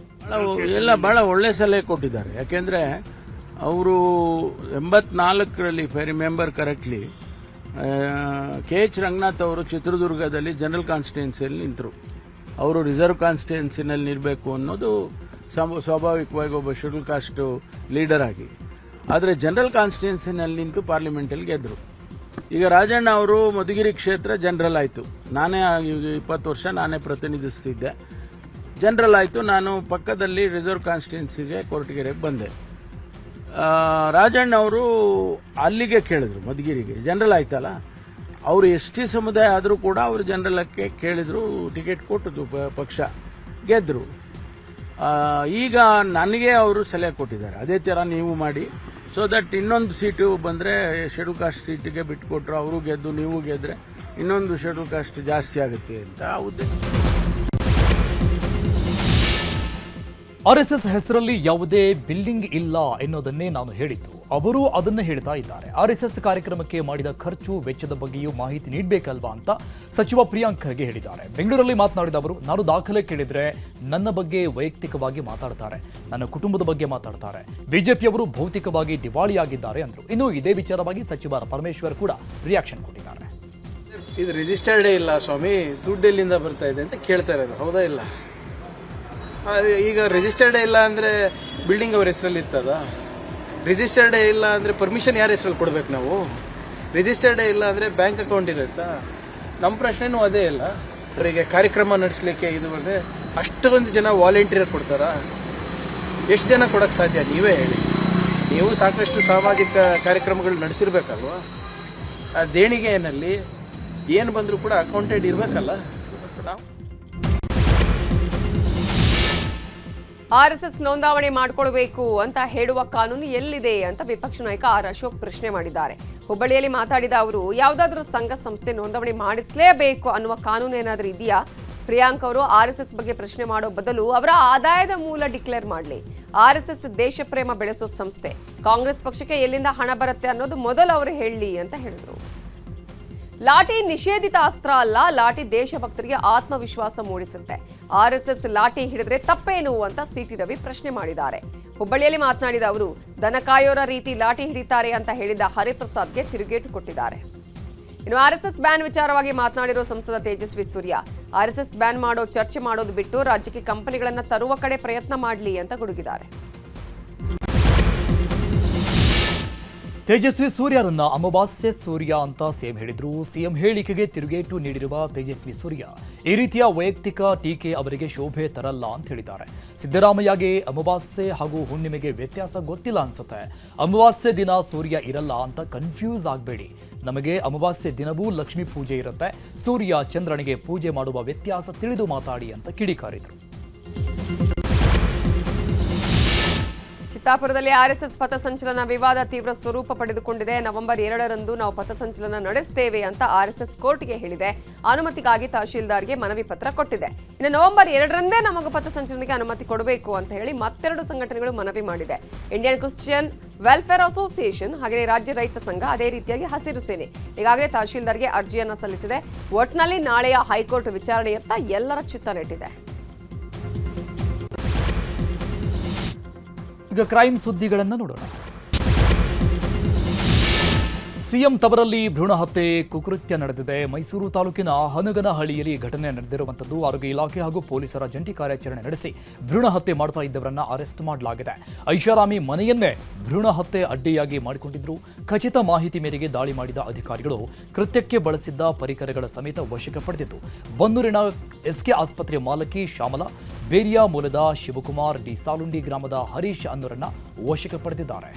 ಬಹಳ ಒಳ್ಳೆ ಸಲಹೆ ಕೊಟ್ಟಿದ್ದಾರೆ. ಯಾಕೆಂದ್ರೆ ಅವರು 84ರಲ್ಲಿ if I remember correctly KH Ranganath ಅವರು ಚಿತ್ರದುರ್ಗದಲ್ಲಿ ಜನರಲ್ ಕಾನ್ಸ್ಟಿಟ್ಯೂನ್ಸಿಯಲ್ಲಿ ನಿಂತರು. ಅವರು ರಿಸರ್ವ್ ಕಾನ್ಸ್ಟಿಟ್ಯೂನ್ಸಿನಲ್ಲಿ ನಿಲ್ಲಬೇಕು ಅನ್ನೋದು ಸ್ವಾಭಾವಿಕವಾಗಿ ಒಬ್ಬ ಶೆಡ್ಯೂಲ್ ಕಾಸ್ಟ್ ಲೀಡರ್ ಆಗಿ. ಆದರೆ ಜನರಲ್ ಕಾನ್ಸ್ಟಿಟ್ಯೂನ್ಸಿನಲ್ಲಿ ನಿಂತು ಪಾರ್ಲಿಮೆಂಟಲ್ಲಿ ಗೆದ್ದರು. ಈಗ ರಾಜಣ್ಣ ಅವರು ಮಧುಗಿರಿ ಕ್ಷೇತ್ರ ಜನರಲ್ ಆಯಿತು. ನಾನೇ 20 ವರ್ಷ ನಾನೇ ಪ್ರತಿನಿಧಿಸ್ತಿದ್ದೆ. ಜನರಲ್ ಆಯಿತು. ನಾನು ಪಕ್ಕದಲ್ಲಿ ರಿಸರ್ವ್ ಕಾನ್ಸ್ಟಿಟ್ಯೂನ್ಸಿಗೆ ಕೊರಟಗೆರೆಗೆ ಬಂದೆ. ರಾಜಣ್ಣ ಅವರು ಅಲ್ಲಿಗೆ ಕೇಳಿದ್ರು, ಮಧುಗಿರಿಗೆ ಜನರಲ್ ಆಯ್ತಲ್ಲ. ಅವರು ST ಸಮುದಾಯ ಆದರೂ ಕೂಡ ಅವರು ಜನರಲಕ್ಕೆ ಕೇಳಿದ್ರು, ಟಿಕೆಟ್ ಕೊಟ್ಟದ್ದು ಪಕ್ಷ, ಗೆದ್ದರು. ಈಗ ನನಗೆ ಅವರು ಸಲಹೆ ಕೊಟ್ಟಿದ್ದಾರೆ, ಅದೇ ಥರ ನೀವು ಮಾಡಿ, ಸೊ ದಟ್ ಇನ್ನೊಂದು ಸೀಟು ಬಂದರೆ ಶೆಡ್ಯೂಲ್ ಕಾಸ್ಟ್ ಸೀಟಿಗೆ ಬಿಟ್ಕೊಟ್ರು, ಅವರು ಗೆದ್ದು ನೀವು ಗೆದ್ದರೆ ಇನ್ನೊಂದು ಶೆಡ್ಯೂಲ್ ಕಾಸ್ಟ್ ಜಾಸ್ತಿ ಆಗುತ್ತೆ ಅಂತ ಉದ್ದೇಶ. RSS ಹೆಸರಲ್ಲಿ ಯಾವುದೇ ಬಿಲ್ಡಿಂಗ್ ಇಲ್ಲ ಎನ್ನುವುದನ್ನೇ ನಾನು ಹೇಳಿದ್ದು. ಅವರು ಅದನ್ನು ಹೇಳ್ತಾ ಇದ್ದಾರೆ. RSS ಕಾರ್ಯಕ್ರಮಕ್ಕೆ ಮಾಡಿದ ಖರ್ಚು ವೆಚ್ಚದ ಬಗ್ಗೆಯೂ ಮಾಹಿತಿ ನೀಡಬೇಕಲ್ವಾ ಅಂತ ಸಚಿವ ಪ್ರಿಯಾಂಕ್ ಖರ್ಗೆ ಹೇಳಿದ್ದಾರೆ. ಬೆಂಗಳೂರಲ್ಲಿ ಮಾತನಾಡಿದ ಅವರು, ನಾನು ದಾಖಲೆ ಕೇಳಿದ್ರೆ ನನ್ನ ಬಗ್ಗೆ ವೈಯಕ್ತಿಕವಾಗಿ ಮಾತಾಡ್ತಾರೆ, ನನ್ನ ಕುಟುಂಬದ ಬಗ್ಗೆ ಮಾತಾಡ್ತಾರೆ. ಬಿಜೆಪಿಯವರು ಭೌತಿಕವಾಗಿ ದಿವಾಳಿಯಾಗಿದ್ದಾರೆ ಅಂದರು. ಇನ್ನು ಇದೇ ವಿಚಾರವಾಗಿ ಸಚಿವ ಪರಮೇಶ್ವರ್ ಕೂಡ ರಿಯಾಕ್ಷನ್ ಕೊಟ್ಟಿದ್ದಾರೆ. ಇದು ರಿಜಿಸ್ಟರ್ಡೇ ಇಲ್ಲ ಸ್ವಾಮಿ, ದುಡ್ಡು ಎಲ್ಲಿಂದ ಬರ್ತಾ ಇದೆ ಅಂತ ಕೇಳ್ತಾ ಇರೋದು, ಹೌದಾ ಇಲ್ಲ? ಈಗ ರಿಜಿಸ್ಟರ್ಡೇ ಇಲ್ಲ ಅಂದರೆ ಬಿಲ್ಡಿಂಗ್ ಅವ್ರ ಹೆಸರಲ್ಲಿ ಇರ್ತದ? ರಿಜಿಸ್ಟರ್ಡೇ ಇಲ್ಲ ಅಂದರೆ ಪರ್ಮಿಷನ್ ಯಾರ ಹೆಸರಲ್ಲಿ ಕೊಡಬೇಕು ನಾವು? ರಿಜಿಸ್ಟರ್ಡೇ ಇಲ್ಲ ಅಂದರೆ ಬ್ಯಾಂಕ್ ಅಕೌಂಟ್ ಇರುತ್ತಾ? ನಮ್ಮ ಪ್ರಶ್ನೆನೂ ಅದೇ ಇಲ್ಲ. ಅವರಿಗೆ ಕಾರ್ಯಕ್ರಮ ನಡೆಸಲಿಕ್ಕೆ ಇದು ಅಂದರೆ ಅಷ್ಟೊಂದು ಜನ ವಾಲಂಟಿಯರ್ ಕೊಡ್ತಾರಾ? ಎಷ್ಟು ಜನ ಕೊಡೋಕ್ಕೆ ಸಾಧ್ಯ? ನೀವೇ ಹೇಳಿ. ನೀವು ಸಾಕಷ್ಟು ಸಾಮಾಜಿಕ ಕಾರ್ಯಕ್ರಮಗಳು ನಡೆಸಿರ್ಬೇಕಲ್ವ? ಆ ದೇಣಿಗೆ ಏನಲ್ಲಿ ಏನು ಬಂದರೂ ಕೂಡ ಅಕೌಂಟೆಡ್ ಇರಬೇಕಲ್ಲ. ನಾವು RSS ನೋಂದಾವಣೆ ಮಾಡಿಕೊಳ್ಬೇಕು ಅಂತ ಹೇಳುವ ಕಾನೂನು ಎಲ್ಲಿದೆ ಅಂತ ವಿಪಕ್ಷ ನಾಯಕ ಆರ್ ಅಶೋಕ್ ಪ್ರಶ್ನೆ ಮಾಡಿದ್ದಾರೆ. ಹುಬ್ಬಳ್ಳಿಯಲ್ಲಿ ಮಾತಾಡಿದ ಅವರು, ಯಾವುದಾದ್ರೂ ಸಂಘ ಸಂಸ್ಥೆ ನೋಂದಾವಣೆ ಮಾಡಿಸಲೇಬೇಕು ಅನ್ನುವ ಕಾನೂನು ಏನಾದರೂ ಇದೆಯಾ? ಪ್ರಿಯಾಂಕ್ ಅವರು RSS ಬಗ್ಗೆ ಪ್ರಶ್ನೆ ಮಾಡೋ ಬದಲು ಅವರ ಆದಾಯದ ಮೂಲ ಡಿಕ್ಲೇರ್ ಮಾಡಲಿ. RSS ದೇಶ ಪ್ರೇಮ ಬೆಳೆಸೋ ಸಂಸ್ಥೆ. ಕಾಂಗ್ರೆಸ್ ಪಕ್ಷಕ್ಕೆ ಎಲ್ಲಿಂದ ಹಣ ಬರುತ್ತೆ ಅನ್ನೋದು ಮೊದಲು ಅವರು ಹೇಳಲಿ ಅಂತ ಹೇಳಿದರು. ಲಾಠಿ ನಿಷೇಧಿತ ಅಸ್ತ್ರ ಅಲ್ಲ, ಲಾಠಿ ದೇಶಭಕ್ತರಿಗೆ ಆತ್ಮವಿಶ್ವಾಸ ಮೂಡಿಸುತ್ತೆ. RSS ಲಾಠಿ ಹಿಡಿದ್ರೆ ತಪ್ಪೇನು ಅಂತ CT ರವಿ ಪ್ರಶ್ನೆ ಮಾಡಿದ್ದಾರೆ. ಹುಬ್ಬಳ್ಳಿಯಲ್ಲಿ ಮಾತನಾಡಿದ ಅವರು, ದನ ಕಾಯೋರ ರೀತಿ ಲಾಠಿ ಹಿಡಿತಾರೆ ಅಂತ ಹೇಳಿದ ಹರಿಪ್ರಸಾದ್ಗೆ ತಿರುಗೇಟು ಕೊಟ್ಟಿದ್ದಾರೆ. ಇನ್ನು RSS ಬ್ಯಾನ್ ವಿಚಾರವಾಗಿ ಮಾತನಾಡಿರೋ ಸಂಸದ ತೇಜಸ್ವಿ ಸೂರ್ಯ, RSS ಬ್ಯಾನ್ ಮಾಡೋ ಚರ್ಚೆ ಮಾಡೋದು ಬಿಟ್ಟು ರಾಜ್ಯಕ್ಕೆ ಕಂಪನಿಗಳನ್ನ ತರುವ ಕಡೆ ಪ್ರಯತ್ನ ಮಾಡಲಿ ಅಂತ ಗುಡುಗಿದ್ದಾರೆ. ತೇಜಸ್ವಿ ಸೂರ್ಯರನ್ನ ಅಮಾವಾಸ್ಯೆ ಸೂರ್ಯ ಅಂತ ಸಿಎಂ ಹೇಳಿದ್ರು. ಸಿಎಂ ಹೇಳಿಕೆಗೆ ತಿರುಗೇಟು ನೀಡಿರುವ ತೇಜಸ್ವಿ ಸೂರ್ಯ, ಈ ರೀತಿಯ ವೈಯಕ್ತಿಕ ಟೀಕೆ ಅವರಿಗೆ ಶೋಭೆ ತರಲ್ಲ ಅಂತ ಹೇಳಿದ್ದಾರೆ. ಸಿದ್ದರಾಮಯ್ಯಗೆ ಅಮಾವಾಸ್ಯೆ ಹಾಗೂ ಹುಣ್ಣಿಮೆಗೆ ವ್ಯತ್ಯಾಸ ಗೊತ್ತಿಲ್ಲ ಅನ್ಸುತ್ತೆ. ಅಮಾವಾಸ್ಯೆ ದಿನ ಸೂರ್ಯ ಇರಲ್ಲ ಅಂತ ಕನ್ಫ್ಯೂಸ್ ಆಗಬೇಡಿ. ನಮಗೆ ಅಮಾವಾಸ್ಯೆ ದಿನವೂ ಲಕ್ಷ್ಮೀ ಪೂಜೆ ಇರುತ್ತೆ. ಸೂರ್ಯ ಚಂದ್ರನಿಗೆ ಪೂಜೆ ಮಾಡುವ ವ್ಯತ್ಯಾಸ ತಿಳಿದು ಮಾತಾಡಿ ಅಂತ ಕಿಡಿಕಾರಿದ್ರು. ಚಿತ್ತಾಪುರದಲ್ಲಿ RSS ಪಥಸಂಚಲನ ವಿವಾದ ತೀವ್ರ ಸ್ವರೂಪ ಪಡೆದುಕೊಂಡಿದೆ. ನವೆಂಬರ್ 2ರಂದು ನಾವು ಪಥಸಂಚಲನ ನಡೆಸುತ್ತೇವೆ ಅಂತ RSS ಕೋರ್ಟ್ಗೆ ಹೇಳಿದೆ. ಅನುಮತಿಗಾಗಿ ತಹಶೀಲ್ದಾರ್ಗೆ ಮನವಿ ಪತ್ರ ಕೊಟ್ಟಿದೆ. ಇನ್ನು ನವೆಂಬರ್ 2ರಂದೇ ನಮಗೆ ಪಥಸಂಚಲನಕ್ಕೆ ಅನುಮತಿ ಕೊಡಬೇಕು ಅಂತ ಹೇಳಿ ಮತ್ತೆರಡು ಸಂಘಟನೆಗಳು ಮನವಿ ಮಾಡಿದೆ. ಇಂಡಿಯನ್ ಕ್ರಿಶ್ಚಿಯನ್ ವೆಲ್ಫೇರ್ ಅಸೋಸಿಯೇಷನ್ ಹಾಗೆಯೇ ರಾಜ್ಯ ರೈತ ಸಂಘ, ಅದೇ ರೀತಿಯಾಗಿ ಹಸಿರು ಸೇನೆ ಈಗಾಗಲೇ ತಹಶೀಲ್ದಾರ್ಗೆ ಅರ್ಜಿಯನ್ನು ಸಲ್ಲಿಸಿದೆ. ಒಟ್ನಲ್ಲಿ ನಾಳೆಯ ಹೈಕೋರ್ಟ್ ವಿಚಾರಣೆಯತ್ತ ಎಲ್ಲರ ಚಿತ್ತ ನೆಟ್ಟಿದೆ. ಈಗ ಕ್ರೈಮ್ ಸುದ್ದಿಗಳನ್ನು ನೋಡೋಣ. ಸಿಎಂ ತವರಲ್ಲಿ ಭ್ರೂಣ ಹತ್ಯೆ ಕುಕೃತ್ಯ ನಡೆದಿದೆ. ಮೈಸೂರು ತಾಲೂಕಿನ ಹನಗನಹಳ್ಳಿಯಲ್ಲಿ ಘಟನೆ ನಡೆದಿರುವಂಥದ್ದು. ಆರೋಗ್ಯ ಇಲಾಖೆ ಹಾಗೂ ಪೊಲೀಸರ ಜಂಟಿ ಕಾರ್ಯಾಚರಣೆ ನಡೆಸಿ ಭ್ರೂಣ ಹತ್ಯೆ ಮಾಡ್ತಾ ಇದ್ದವರನ್ನ ಅರೆಸ್ಟ್ ಮಾಡಲಾಗಿದೆ. ಐಷಾರಾಮಿ ಮನೆಯನ್ನೇ ಭ್ರೂಣ ಹತ್ಯೆ ಅಡ್ಡಿಯಾಗಿ ಮಾಡಿಕೊಂಡಿದ್ರು. ಖಚಿತ ಮಾಹಿತಿ ಮೇರೆಗೆ ದಾಳಿ ಮಾಡಿದ ಅಧಿಕಾರಿಗಳು ಕೃತ್ಯಕ್ಕೆ ಬಳಸಿದ್ದ ಪರಿಕರಗಳ ಸಮೇತ ವಶಕ್ಕೆ ಪಡೆದಿದ್ದು. ಬನ್ನೂರಿನ SK ಆಸ್ಪತ್ರೆ ಮಾಲಕಿ ಶ್ಯಾಮಲಾ, ಬೇರಿಯಾ ಮೂಲದ ಶಿವಕುಮಾರ್, ಡಿ ಸಾಲುಂಡಿ ಗ್ರಾಮದ ಹರೀಶ್ ಅನ್ನೋರನ್ನ ವಶಕ್ಕೆ ಪಡೆದಿದ್ದಾರೆ.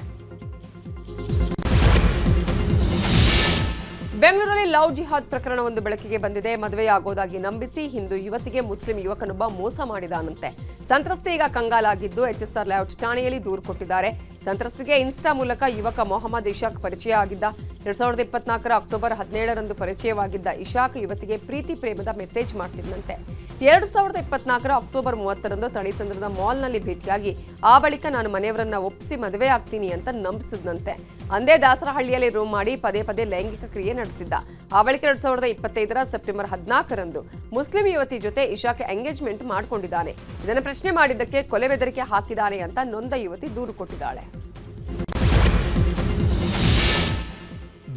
ಬೆಂಗಳೂರಲ್ಲಿ ಲವ್ ಜಿಹಾದ್ ಪ್ರಕರಣವೊಂದು ಬೆಳಕಿಗೆ ಬಂದಿದೆ. ಮದುವೆಯಾಗೋದಾಗಿ ನಂಬಿಸಿ ಹಿಂದೂ ಯುವತಿಗೆ ಮುಸ್ಲಿಂ ಯುವಕನೊಬ್ಬ ಮೋಸ ಮಾಡಿದಾನಂತೆ. ಸಂತ್ರಸ್ತೆ ಈಗ ಕಂಗಾಲಾಗಿದ್ದು HSR ಲೇಔಟ್ ಠಾಣೆಯಲ್ಲಿ ದೂರು ಕೊಟ್ಟಿದ್ದಾರೆ. ಸಂತ್ರಸ್ತೆಗೆ ಇನ್ಸ್ಟಾ ಮೂಲಕ ಯುವಕ ಮೊಹಮ್ಮದ್ ಇಶಾಕ್ ಪರಿಚಯ ಆಗಿದ್ದ. 2024 ಅಕ್ಟೋಬರ್ 17ರಂದು ಪರಿಚಯವಾಗಿದ್ದ ಇಶಾಕ್ ಯುವತಿಗೆ ಪ್ರೀತಿ ಪ್ರೇಮದ ಮೆಸೇಜ್ ಮಾಡ್ತಿದ್ದಂತೆ. 2024 ಅಕ್ಟೋಬರ್ 30ರಂದು ತಣಿಸಂದ್ರದ ಮಾಲ್ನಲ್ಲಿ ಭೇಟಿಯಾಗಿ ಆ ಬಳಿಕ ನಾನು ಮನೆಯವರನ್ನ ಒಪ್ಪಿಸಿ ಮದುವೆ ಆಗ್ತೀನಿ ಅಂತ ನಂಬಿಸಿದ್ನಂತೆ. ಅಂದೇ ದಾಸರಹಳ್ಳಿಯಲ್ಲಿ ರೂಮ್ ಮಾಡಿ ಪದೇ ಪದೇ ಲೈಂಗಿಕ ಕ್ರಿಯೆ ನಡೆಸಿದ್ದ. ಆ ಬಳಿಕ 2025 ಸೆಪ್ಟೆಂಬರ್ 14ರಂದು ಮುಸ್ಲಿಂ ಯುವತಿ ಜೊತೆ ಇಶಾಕ್ ಎಂಗೇಜ್ಮೆಂಟ್ ಮಾಡಿಕೊಂಡಿದ್ದಾನೆ. ಇದನ್ನು ಪ್ರಶ್ನೆ ಮಾಡಿದ್ದಕ್ಕೆ ಕೊಲೆ ಬೆದರಿಕೆ ಹಾಕಿದ್ದಾನೆ ಅಂತ ನೊಂದ ಯುವತಿ ದೂರು ಕೊಟ್ಟಿದ್ದಾಳೆ.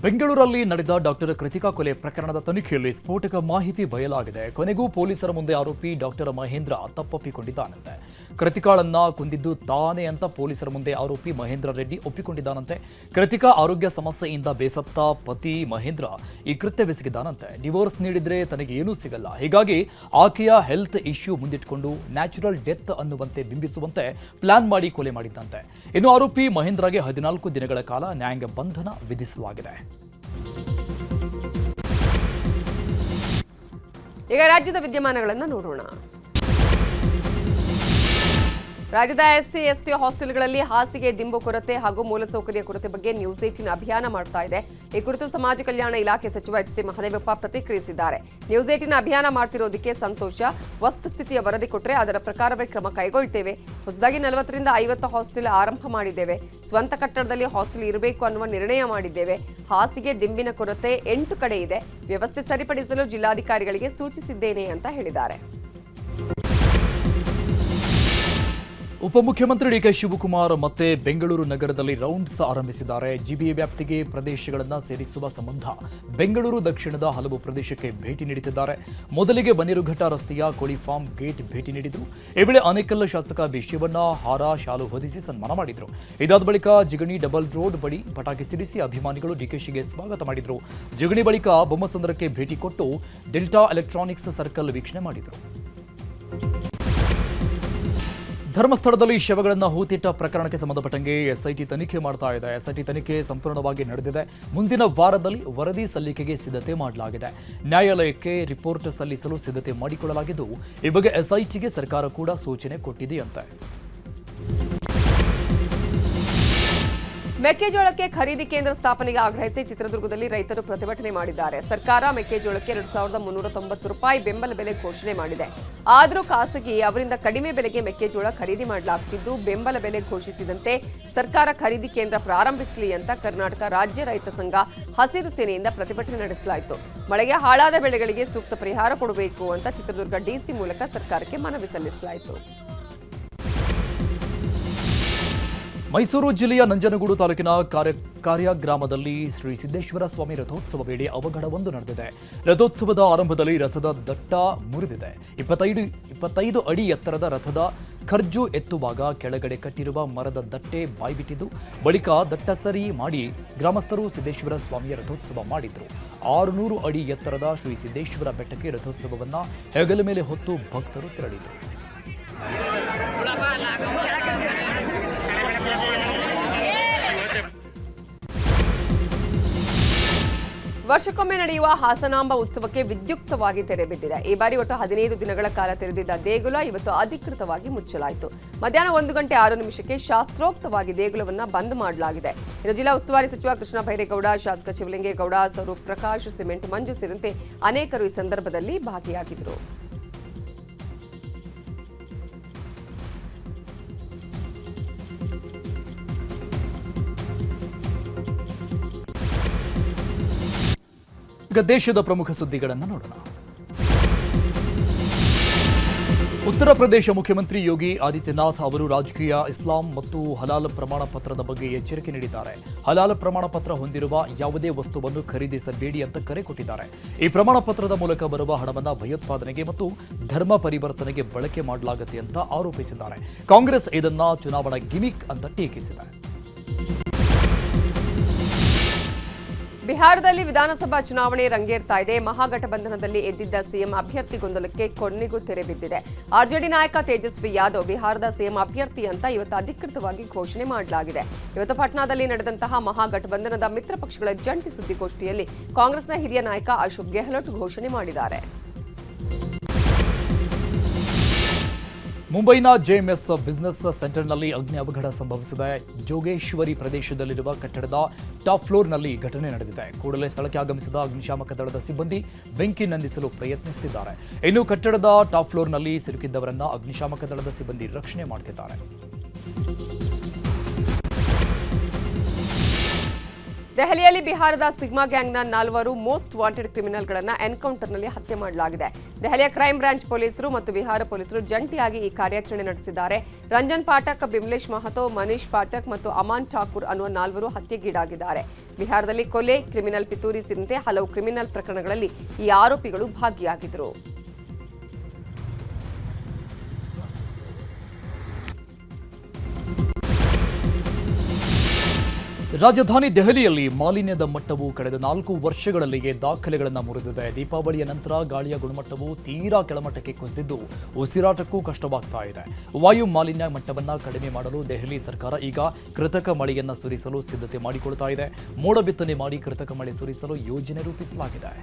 ಬೆಂಗಳೂರಲ್ಲಿ ನಡೆದ ಡಾಕ್ಟರ್ ಕೃತಿಕಾ ಕೊಲೆ ಪ್ರಕರಣದ ತನಿಖೆಯಲ್ಲಿ ಸ್ಫೋಟಕ ಮಾಹಿತಿ ಬಯಲಾಗಿದೆ. ಕೊನೆಗೂ ಪೊಲೀಸರ ಮುಂದೆ ಆರೋಪಿ ಡಾಕ್ಟರ್ ಮಹೇಂದ್ರ ತಪ್ಪೊಪ್ಪಿಕೊಂಡಿದ್ದಾನಂತೆ. ಕೃತಿಕಾಳನ್ನ ಕೊಂದಿದ್ದು ತಾನೇ ಅಂತ ಪೊಲೀಸರ ಮುಂದೆ ಆರೋಪಿ ಮಹೇಂದ್ರ ರೆಡ್ಡಿ ಒಪ್ಪಿಕೊಂಡಿದ್ದಾನಂತೆ. ಕೃತಿಕಾ ಆರೋಗ್ಯ ಸಮಸ್ಯೆಯಿಂದ ಬೇಸತ್ತ ಪತಿ ಮಹೇಂದ್ರ ಈ ಕೃತ್ಯವೆಸಗಿದ್ದಾನಂತೆ. ಡಿವೋರ್ಸ್ ನೀಡಿದ್ರೆ ತನಗೆ ಏನೂ ಸಿಗಲ್ಲ, ಹೀಗಾಗಿ ಆಕೆಯ ಹೆಲ್ತ್ ಇಶ್ಯೂ ಮುಂದಿಟ್ಟುಕೊಂಡು ನ್ಯಾಚುರಲ್ ಡೆತ್ ಅನ್ನುವಂತೆ ಬಿಂಬಿಸುವಂತೆ ಪ್ಲಾನ್ ಮಾಡಿ ಕೊಲೆ ಮಾಡಿದ್ದಂತೆ. ಇನ್ನು ಆರೋಪಿ ಮಹೇಂದ್ರಗೆ 14 ದಿನಗಳ ಕಾಲ ನ್ಯಾಯಾಂಗ ಬಂಧನ ವಿಧಿಸಲಾಗಿದೆ. ಈಗ ರಾಜ್ಯದ ವಿದ್ಯಮಾನಗಳನ್ನು ನೋಡೋಣ. ರಾಜ್ಯದ ಎಸ್ಸಿ ಎಸ್ಟಿ ಹಾಸ್ಟೆಲ್ಗಳಲ್ಲಿ ಹಾಸಿಗೆ, ದಿಂಬು ಕೊರತೆ ಹಾಗೂ ಮೂಲಸೌಕರ್ಯ ಕೊರತೆ ಬಗ್ಗೆ ನ್ಯೂಸ್ 18 ಅಭಿಯಾನ ಮಾಡ್ತಾ ಇದೆ. ಈ ಕುರಿತು ಸಮಾಜ ಕಲ್ಯಾಣ ಇಲಾಖೆ ಸಚಿವ ಎಚ್ ಸಿ ಮಹದೇವಪ್ಪ ಪ್ರತಿಕ್ರಿಯಿಸಿದ್ದಾರೆ. ನ್ಯೂಸ್ 18 ಅಭಿಯಾನ ಮಾಡ್ತಿರೋದಕ್ಕೆ ಸಂತೋಷ. ವಸ್ತುಸ್ಥಿತಿಯ ವರದಿ ಕೊಟ್ಟರೆ ಅದರ ಪ್ರಕಾರವೇ ಕ್ರಮ ಕೈಗೊಳ್ತೇವೆ. ಹೊಸದಾಗಿ 40 ರಿಂದ 50 ಹಾಸ್ಟೆಲ್ ಆರಂಭ ಮಾಡಿದ್ದೇವೆ. ಸ್ವಂತ ಕಟ್ಟಡದಲ್ಲಿ ಹಾಸ್ಟೆಲ್ ಇರಬೇಕು ಅನ್ನುವ ನಿರ್ಣಯ ಮಾಡಿದ್ದೇವೆ. ಹಾಸಿಗೆ, ದಿಂಬಿನ ಕೊರತೆ 8 ಕಡೆ ಇದೆ. ವ್ಯವಸ್ಥೆ ಸರಿಪಡಿಸಲು ಜಿಲ್ಲಾಧಿಕಾರಿಗಳಿಗೆ ಸೂಚಿಸಿದ್ದೇನೆ ಅಂತ ಹೇಳಿದ್ದಾರೆ. ಉಪಮುಖ್ಯಮಂತ್ರಿ ಡಿಕೆ ಶಿವಕುಮಾರ್ ಮತ್ತೆ ಬೆಂಗಳೂರು ನಗರದಲ್ಲಿ ರೌಂಡ್ಸ್ ಆರಂಭಿಸಿದ್ದಾರೆ. ಜಿಬಿಎ ವ್ಯಾಪ್ತಿಗೆ ಪ್ರದೇಶಗಳನ್ನು ಸೇರಿಸುವ ಸಂಬಂಧ ಬೆಂಗಳೂರು ದಕ್ಷಿಣದ ಹಲವು ಪ್ರದೇಶಕ್ಕೆ ಭೇಟಿ ನೀಡುತ್ತಿದ್ದಾರೆ. ಮೊದಲಿಗೆ ಬನ್ನೇರುಘಟ್ಟ ರಸ್ತೆಯ ಕೋಳಿ ಫಾರ್ಮ್ ಗೇಟ್ ಭೇಟಿ ನೀಡಿದರು. ಈ ವೇಳೆ ಆನೇಕಲ್ ಶಾಸಕ ಬಿ ಶಿವಣ್ಣ ಹಾರ, ಶಾಲು ಹೊದಿಸಿ ಸನ್ಮಾನ ಮಾಡಿದರು. ಇದಾದ ಬಳಿಕ ಜಿಗಣಿ ಡಬಲ್ ರೋಡ್ ಬಳಿ ಪಟಾಕಿ ಸಿಡಿಸಿ ಅಭಿಮಾನಿಗಳು ಡಿಕೆಶಿಗೆ ಸ್ವಾಗತ ಮಾಡಿದರು. ಜಿಗಣಿ ಬಳಿಕ ಬೊಮ್ಮಸಂದ್ರಕ್ಕೆ ಭೇಟಿ ಕೊಟ್ಟು ಡೆಲ್ಟಾ ಎಲೆಕ್ಟ್ರಾನಿಕ್ಸ್ ಸರ್ಕಲ್ ವೀಕ್ಷಣೆ ಮಾಡಿದರು. ಧರ್ಮಸ್ಥಳದಲ್ಲಿ ಶವಗಳನ್ನು ಹೂತಿಟ್ಟ ಪ್ರಕರಣಕ್ಕೆ ಸಂಬಂಧಪಟ್ಟಂಗೆ ಎಸ್ಐಟಿ ತನಿಖೆ ಮಾಡ್ತಾ ಇದೆ. ಎಸ್ಐಟಿ ತನಿಖೆ ಸಂಪೂರ್ಣವಾಗಿ ನಡೆದಿದೆ. ಮುಂದಿನ ವಾರದಲ್ಲಿ ವರದಿ ಸಲ್ಲಿಕೆಗೆ ಸಿದ್ಧತೆ ಮಾಡಲಾಗಿದೆ. ನ್ಯಾಯಾಲಯಕ್ಕೆ ರಿಪೋರ್ಟ್ ಸಲ್ಲಿಸಲು ಸಿದ್ಧತೆ ಮಾಡಿಕೊಳ್ಳಲಾಗಿದ್ದು, ಈ ಬಗ್ಗೆ ಎಸ್ಐಟಿಗೆ ಸರ್ಕಾರ ಕೂಡ ಸೂಚನೆ ಕೊಟ್ಟಿದೆಯಂತೆ. ಮೆಕ್ಕೆಜೋಳಕ್ಕೆ ಖರೀದಿ ಕೇಂದ್ರ ಸ್ಥಾಪನೆಗೆ ಆಗ್ರಹಿಸಿ ಚಿತ್ರದುರ್ಗದಲ್ಲಿ ರೈತರು ಪ್ರತಿಭಟನೆ ಮಾಡಿದ್ದಾರೆ. ಸರ್ಕಾರ ಮೆಕ್ಕೆಜೋಳಕ್ಕೆ 2390 ರೂಪಾಯಿ ಬೆಂಬಲ ಬೆಲೆ ಘೋಷಣೆ ಮಾಡಿದೆ. ಆದರೂ ಖಾಸಗಿ ಅವರಿಂದ ಕಡಿಮೆ ಬೆಲೆಗೆ ಮೆಕ್ಕೆಜೋಳ ಖರೀದಿ ಮಾಡಲಾಗುತ್ತಿದ್ದು, ಬೆಂಬಲ ಬೆಲೆ ಘೋಷಿಸಿದಂತೆ ಸರ್ಕಾರ ಖರೀದಿ ಕೇಂದ್ರ ಪ್ರಾರಂಭಿಸಲಿ ಅಂತ ಕರ್ನಾಟಕ ರಾಜ್ಯ ರೈತ ಸಂಘ ಹಸಿರು ಸೇನೆಯಿಂದ ಪ್ರತಿಭಟನೆ ನಡೆಸಲಾಯಿತು. ಮಳೆಗೆ ಹಾಳಾದ ಬೆಳೆಗಳಿಗೆ ಸೂಕ್ತ ಪರಿಹಾರ ಕೊಡಬೇಕು ಅಂತ ಚಿತ್ರದುರ್ಗ ಡಿಸಿ ಮೂಲಕ ಸರ್ಕಾರಕ್ಕೆ ಮನವಿ ಸಲ್ಲಿಸಲಾಯಿತು. ಮೈಸೂರು ಜಿಲ್ಲೆಯ ನಂಜನಗೂಡು ತಾಲೂಕಿನ ಕಾರ್ಯ ಗ್ರಾಮದಲ್ಲಿ ಶ್ರೀ ಸಿದ್ದೇಶ್ವರ ಸ್ವಾಮಿ ರಥೋತ್ಸವ ವೇಳೆ ಅವಘಡವೊಂದು ನಡೆದಿದೆ. ರಥೋತ್ಸವದ ಆರಂಭದಲ್ಲಿ ರಥದ ದಟ್ಟ ಮುರಿದಿದೆ. 25 ಅಡಿ ಎತ್ತರದ ರಥದ ಖರ್ಜು ಎತ್ತುವಾಗ ಕೆಳಗಡೆ ಕಟ್ಟಿರುವ ಮರದ ದಟ್ಟೆ ಬಾಯ್ಬಿಟ್ಟಿದ್ದು, ಬಳಿಕ ದಟ್ಟ ಸರಿ ಮಾಡಿ ಗ್ರಾಮಸ್ಥರು ಸಿದ್ದೇಶ್ವರ ಸ್ವಾಮಿಯ ರಥೋತ್ಸವ ಮಾಡಿದ್ರು. 600 ಅಡಿ ಎತ್ತರದ ಶ್ರೀ ಸಿದ್ದೇಶ್ವರ ಬೆಟ್ಟಕ್ಕೆ ರಥೋತ್ಸವವನ್ನು ಹೆಗಲ ಮೇಲೆ ಹೊತ್ತು ಭಕ್ತರು ತೆರಳಿದರು. ವರ್ಷಕ್ಕೊಮ್ಮೆ ನಡೆಯುವ ಹಾಸನಾಂಬ ಉತ್ಸವಕ್ಕೆ ವಿದ್ಯುಕ್ತವಾಗಿ ತೆರೆ ಬಿದ್ದಿದೆ. ಈ ಬಾರಿ ಒಟ್ಟು 15 ದಿನಗಳ ಕಾಲ ತೆರೆದಿದ್ದ ದೇಗುಲ ಇವತ್ತು ಅಧಿಕೃತವಾಗಿ ಮುಚ್ಚಲಾಯಿತು. ಮಧ್ಯಾಹ್ನ 1 ಗಂಟೆ 6 ನಿಮಿಷಕ್ಕೆ ಶಾಸ್ತ್ರೋಕ್ತವಾಗಿ ದೇಗುಲವನ್ನು ಬಂದ್ ಮಾಡಲಾಗಿದೆ. ಇನ್ನು ಜಿಲ್ಲಾ ಉಸ್ತುವಾರಿ ಸಚಿವ ಕೃಷ್ಣ ಬೈರೇಗೌಡ, ಶಾಸಕ ಶಿವಲಿಂಗೇಗೌಡ, ಸ್ವರೂಪ್ ಪ್ರಕಾಶ್, ಸಿಮೆಂಟ್ ಮಂಜು ಸೇರಿದಂತೆ ಅನೇಕರು ಈ ಸಂದರ್ಭದಲ್ಲಿ ಭಾಗಿಯಾಗಿದ್ದರು. ಈಗ ದೇಶದ ಪ್ರಮುಖ ಸುದ್ದಿಗಳನ್ನು ನೋಡೋಣ. ಉತ್ತರ ಪ್ರದೇಶ ಮುಖ್ಯಮಂತ್ರಿ ಯೋಗಿ ಆದಿತ್ಯನಾಥ್ ಅವರು ರಾಜಕೀಯ, ಇಸ್ಲಾಂ ಮತ್ತು ಹಲಾಲ್ ಪ್ರಮಾಣ ಪತ್ರದ ಬಗ್ಗೆ ಎಚ್ಚರಿಕೆ ನೀಡಿದ್ದಾರೆ. ಹಲಾಲ್ ಪ್ರಮಾಣ ಪತ್ರ ಹೊಂದಿರುವ ಯಾವುದೇ ವಸ್ತುವನ್ನು ಖರೀದಿಸಬೇಡಿ ಅಂತ ಕರೆ ಕೊಟ್ಟಿದ್ದಾರೆ. ಈ ಪ್ರಮಾಣ ಪತ್ರದ ಮೂಲಕ ಬರುವ ಹಣವನ್ನು ಭಯೋತ್ಪಾದನೆಗೆ ಮತ್ತು ಧರ್ಮ ಪರಿವರ್ತನೆಗೆ ಬಳಕೆ ಮಾಡಲಾಗುತ್ತೆ ಅಂತ ಆರೋಪಿಸಿದ್ದಾರೆ. ಕಾಂಗ್ರೆಸ್ ಇದನ್ನ ಚುನಾವಣಾ ಗಿಮಿಕ್ ಅಂತ ಟೀಕಿಸಿದೆ. ಬಿಹಾರದಲ್ಲಿ ವಿಧಾನಸಭಾ ಚುನಾವಣೆ ರಂಗೇರ್ತಾ ಇದೆ. ಮಹಾಗಠಬಂಧನದಲ್ಲಿ ಎದ್ದಿದ್ದ ಸಿಎಂ ಅಭ್ಯರ್ಥಿ ಗೊಂದಲಕ್ಕೆ ಕೊನೆಗೂ ತೆರೆ ಬಿದ್ದಿದೆ. ಆರ್ಜೆಡಿ ನಾಯಕ ತೇಜಸ್ವಿ ಯಾದವ್ ಬಿಹಾರದ ಸಿಎಂ ಅಭ್ಯರ್ಥಿ ಅಂತ ಇವತ್ತು ಅಧಿಕೃತವಾಗಿ ಘೋಷಣೆ ಮಾಡಲಾಗಿದೆ. ಇವತ್ತು ಪಾಟ್ನಾದಲ್ಲಿ ನಡೆದಂತಹ ಮಹಾಗಠಬಂಧನದ ಮಿತ್ರ ಪಕ್ಷಗಳ ಜಂಟಿ ಸುದ್ದಿಗೋಷ್ಠಿಯಲ್ಲಿ ಕಾಂಗ್ರೆಸ್ನ ಹಿರಿಯ ನಾಯಕ ಅಶೋಕ್ ಗೆಹ್ಲೋಟ್ ಘೋಷಣೆ ಮಾಡಿದ್ದಾರೆ. ಮುಂಬೈನ ಜೆಎಂಎಸ್ ಬಿಸಿನೆಸ್ ಸೆಂಟರ್ನಲ್ಲಿ ಅಗ್ನಿ ಅವಘಡ ಸಂಭವಿಸಿದೆ. ಜೋಗೇಶ್ವರಿ ಪ್ರದೇಶದಲ್ಲಿರುವ ಕಟ್ಟಡದ ಟಾಪ್ ಫ್ಲೋರ್ನಲ್ಲಿ ಘಟನೆ ನಡೆದಿದೆ. ಕೂಡಲೇ ಸ್ಥಳಕ್ಕೆ ಆಗಮಿಸಿದ ಅಗ್ನಿಶಾಮಕ ದಳದ ಸಿಬ್ಬಂದಿ ಬೆಂಕಿ ನಂದಿಸಲು ಪ್ರಯತ್ನಿಸುತ್ತಿದ್ದಾರೆ. ಇನ್ನು ಕಟ್ಟಡದ ಟಾಪ್ ಫ್ಲೋರ್ನಲ್ಲಿ ಸಿಲುಕಿದ್ದವರನ್ನ ಅಗ್ನಿಶಾಮಕ ದಳದ ಸಿಬ್ಬಂದಿ ರಕ್ಷಣೆ ಮಾಡುತ್ತಿದ್ದಾರೆ. ದೆಹಲಿಯಲ್ಲಿ ಬಿಹಾರದ ಸಿಗ್ಮಾ ಗ್ಯಾಂಗ್ನ 4 ಮೋಸ್ಟ್ ವಾಂಟೆಡ್ ಕ್ರಿಮಿನಲ್ಗಳನ್ನು ಎನ್ಕೌಂಟರ್ನಲ್ಲಿ ಹತ್ಯೆ ಮಾಡಲಾಗಿದೆ. ದೆಹಲಿಯ ಕ್ರೈಮ್ ಬ್ರಾಂಚ್ ಪೊಲೀಸರು ಮತ್ತು ಬಿಹಾರ ಪೊಲೀಸರು ಜಂಟಿಯಾಗಿ ಈ ಕಾರ್ಯಾಚರಣೆ ನಡೆಸಿದ್ದಾರೆ. ರಂಜನ್ ಪಾಠಕ್, ಬಿಮ್ಲೇಶ್ ಮಹತೋ, ಮನೀಶ್ ಪಾಠಕ್ ಮತ್ತು ಅಮಾನ್ ಠಾಕೂರ್ ಅನ್ನುವ 4 ಹತ್ಯೆಗೀಡಾಗಿದ್ದಾರೆ. ಬಿಹಾರದಲ್ಲಿ ಕೊಲೆ, ಕ್ರಿಮಿನಲ್ ಪಿತೂರಿ ಸೇರಿದಂತೆ ಹಲವು ಕ್ರಿಮಿನಲ್ ಪ್ರಕರಣಗಳಲ್ಲಿ ಈ ಆರೋಪಿಗಳು ಭಾಗಿಯಾಗಿದ್ದರು. ರಾಜಧಾನಿ ದೆಹಲಿಯಲ್ಲಿ ಮಾಲಿನ್ಯದ ಮಟ್ಟವು ಕಳೆದ 4 ವರ್ಷಗಳಲ್ಲಿಯೇ ದಾಖಲೆಗಳನ್ನು ಮುರಿದಿದೆ. ದೀಪಾವಳಿಯ ನಂತರ ಗಾಳಿಯ ಗುಣಮಟ್ಟವು ತೀರಾ ಕೆಳಮಟ್ಟಕ್ಕೆ ಕುಸಿದಿದ್ದು ಉಸಿರಾಟಕ್ಕೂ ಕಷ್ಟವಾಗ್ತಾ ಇದೆ. ವಾಯು ಮಾಲಿನ್ಯ ಮಟ್ಟವನ್ನು ಕಡಿಮೆ ಮಾಡಲು ದೆಹಲಿ ಸರ್ಕಾರ ಈಗ ಕೃತಕ ಮಳೆಯನ್ನು ಸುರಿಸಲು ಸಿದ್ಧತೆ ಮಾಡಿಕೊಳ್ತಾ ಇದೆ. ಮೋಡ ಬಿತ್ತನೆ ಮಾಡಿ ಕೃತಕ ಮಳೆ ಸುರಿಸಲು ಯೋಜನೆ ರೂಪಿಸಲಾಗಿದೆ.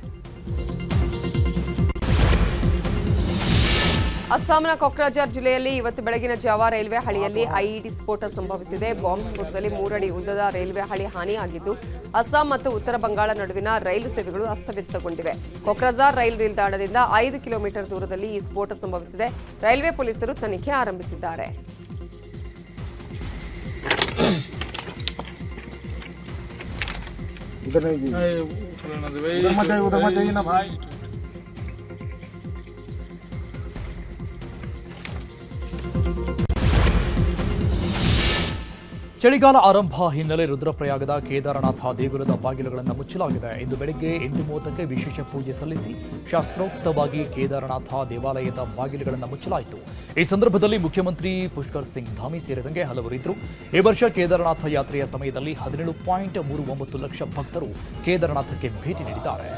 ಅಸ್ಸಾಂನ ಕೊಕ್ರಾಜಾರ್ ಜಿಲ್ಲೆಯಲ್ಲಿ ಇವತ್ತು ಬೆಳಗಿನ ಜಾವ ರೈಲ್ವೆ ಹಳಿಯಲ್ಲಿ ಐಇಡಿ ಸ್ಫೋಟ ಸಂಭವಿಸಿದೆ. ಬಾಂಬ್ ಸ್ಫೋಟದಲ್ಲಿ 3 ಅಡಿ ಉದ್ದದ ರೈಲ್ವೆ ಹಳಿ ಹಾನಿಯಾಗಿದ್ದು ಅಸ್ಸಾಂ ಮತ್ತು ಉತ್ತರ ಬಂಗಾಳ ನಡುವಿನ ರೈಲು ಸೇವೆಗಳು ಅಸ್ತವ್ಯಸ್ತಗೊಂಡಿವೆ. ಕೊಕ್ರಾಜಾರ್ ರೈಲು ನಿಲ್ದಾಣದಿಂದ 5 ಕಿಲೋಮೀಟರ್ ದೂರದಲ್ಲಿ ಈ ಸ್ಫೋಟ ಸಂಭವಿಸಿದೆ. ರೈಲ್ವೆ ಪೊಲೀಸರು ತನಿಖೆ ಆರಂಭಿಸಿದ್ದಾರೆ. ಚಳಿಗಾಲ ಆರಂಭ ಹಿನ್ನೆಲೆ ರುದ್ರಪ್ರಯಾಗದ ಕೇದಾರನಾಥ ದೇಗುಲದ ಬಾಗಿಲುಗಳನ್ನು ಮುಚ್ಚಲಾಗಿದೆ. ಇಂದು ಬೆಳಗ್ಗೆ 8:30ಕ್ಕೆ ವಿಶೇಷ ಪೂಜೆ ಸಲ್ಲಿಸಿ ಶಾಸ್ತ್ರೋಕ್ತವಾಗಿ ಕೇದಾರನಾಥ ದೇವಾಲಯದ ಬಾಗಿಲುಗಳನ್ನು ಮುಚ್ಚಲಾಯಿತು. ಈ ಸಂದರ್ಭದಲ್ಲಿ ಮುಖ್ಯಮಂತ್ರಿ ಪುಷ್ಕರ್ ಸಿಂಗ್ ಧಾಮಿ ಸೇರಿದಂತೆ ಹಲವರು ಇದ್ದರು. ಈ ವರ್ಷ ಕೇದಾರನಾಥ ಯಾತ್ರೆಯ ಸಮಯದಲ್ಲಿ 17.39 ಲಕ್ಷ ಭಕ್ತರು ಕೇದಾರನಾಥಕ್ಕೆ ಭೇಟಿ ನೀಡಿದ್ದಾರೆ.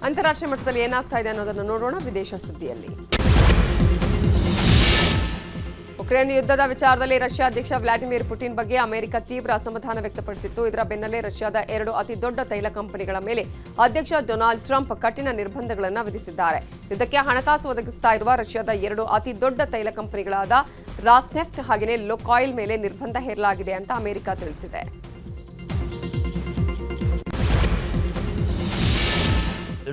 ಅಂತಾರಾಷ್ಟ್ರೀಯ ಮಟ್ಟದಲ್ಲಿ ಏನಾಗ್ತಾ ಇದೆ ಅನ್ನೋದನ್ನು ನೋಡೋಣ ವಿದೇಶ ಸುದ್ದಿಯಲ್ಲಿ. ಉಕ್ರೇನ್ ಯುದ್ಧದ ವಿಚಾರದಲ್ಲಿ ರಷ್ಯಾ ಅಧ್ಯಕ್ಷ ವ್ಲಾಡಿಮಿರ್ ಪುಟಿನ್ ಬಗ್ಗೆ ಅಮೆರಿಕ ತೀವ್ರ ಅಸಮಾಧಾನ ವ್ಯಕ್ತಪಡಿಸಿತ್ತು. ಇದರ ಬೆನ್ನಲ್ಲೇ ರಷ್ಯಾದ 2 ಅತಿ ದೊಡ್ಡ ತೈಲ ಕಂಪನಿಗಳ ಮೇಲೆ ಅಧ್ಯಕ್ಷ ಡೊನಾಲ್ಡ್ ಟ್ರಂಪ್ ಕಠಿಣ ನಿರ್ಬಂಧಗಳನ್ನು ವಿಧಿಸಿದ್ದಾರೆ. ಯುದ್ಧಕ್ಕೆ ಹಣಕಾಸು ಒದಗಿಸ್ತಾ ಇರುವ ರಷ್ಯಾದ 2 ಅತಿ ದೊಡ್ಡ ತೈಲ ಕಂಪನಿಗಳಾದ ರಾಸ್ನೆಫ್ಟ್ ಹಾಗೆಯೇ ಲುಕಾಯಿಲ್ ಮೇಲೆ ನಿರ್ಬಂಧ ಹೇರಲಾಗಿದೆ ಅಂತ ಅಮೆರಿಕ ತಿಳಿಸಿದೆ.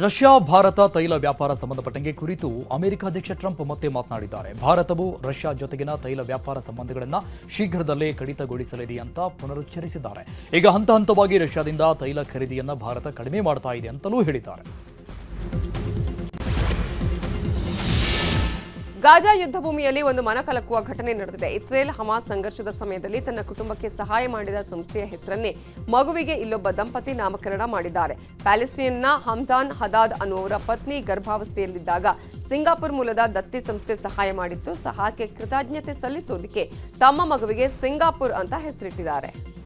ರಷ್ಯಾ ಭಾರತ ತೈಲ ವ್ಯಾಪಾರ ಸಂಬಂಧಪಟ್ಟಂಗೆ ಕುರಿತು ಅಮೆರಿಕ ಅಧ್ಯಕ್ಷ ಟ್ರಂಪ್ ಮತ್ತೆ ಮಾತನಾಡಿದ್ದಾರೆ. ಭಾರತವು ರಷ್ಯಾ ಜೊತೆಗಿನ ತೈಲ ವ್ಯಾಪಾರ ಸಂಬಂಧಗಳನ್ನು ಶೀಘ್ರದಲ್ಲೇ ಕಡಿತಗೊಳಿಸಲಿದೆ ಅಂತ ಪುನರುಚ್ಚರಿಸಿದ್ದಾರೆ. ಈಗ ಹಂತ ಹಂತವಾಗಿ ರಷ್ಯಾದಿಂದ ತೈಲ ಖರೀದಿಯನ್ನು ಭಾರತ ಕಡಿಮೆ ಮಾಡ್ತಾ ಇದೆ ಅಂತಲೂ ಹೇಳಿದ್ದಾರೆ. ಗಾಜಾ ಯುದ್ಧ ಭೂಮಿಯಲ್ಲಿ ಒಂದು ಮನಕಲಕುವ ಘಟನೆ ನಡೆದಿದೆ. ಇಸ್ರೇಲ್ ಹಮಾಸ್ ಸಂಘರ್ಷದ ಸಮಯದಲ್ಲಿ ತನ್ನ ಕುಟುಂಬಕ್ಕೆ ಸಹಾಯ ಮಾಡಿದ ಸಂಸ್ಥೆಯ ಹೆಸರನ್ನೇ ಮಗುವಿಗೆ ಇಲ್ಲೊಬ್ಬ ದಂಪತಿ ನಾಮಕರಣ ಮಾಡಿದ್ದಾರೆ. ಪ್ಯಾಲೆಸ್ಟೈನ್ನ ಹಮ್ದಾನ್ ಹದಾದ್ ಅನ್ನುವರ ಪತ್ನಿ ಗರ್ಭಾವಸ್ಥೆಯಲ್ಲಿದ್ದಾಗ ಸಿಂಗಾಪುರ್ ಮೂಲದ ದತ್ತಿ ಸಂಸ್ಥೆ ಸಹಾಯ ಮಾಡಿತ್ತು. ಸಹಾಯಕ್ಕೆ ಕೃತಜ್ಞತೆ ಸಲ್ಲಿಸೋದಕ್ಕೆ ತಮ್ಮ ಮಗುವಿಗೆ ಸಿಂಗಾಪುರ್ ಅಂತ ಹೆಸರಿಟ್ಟಿದ್ದಾರೆ.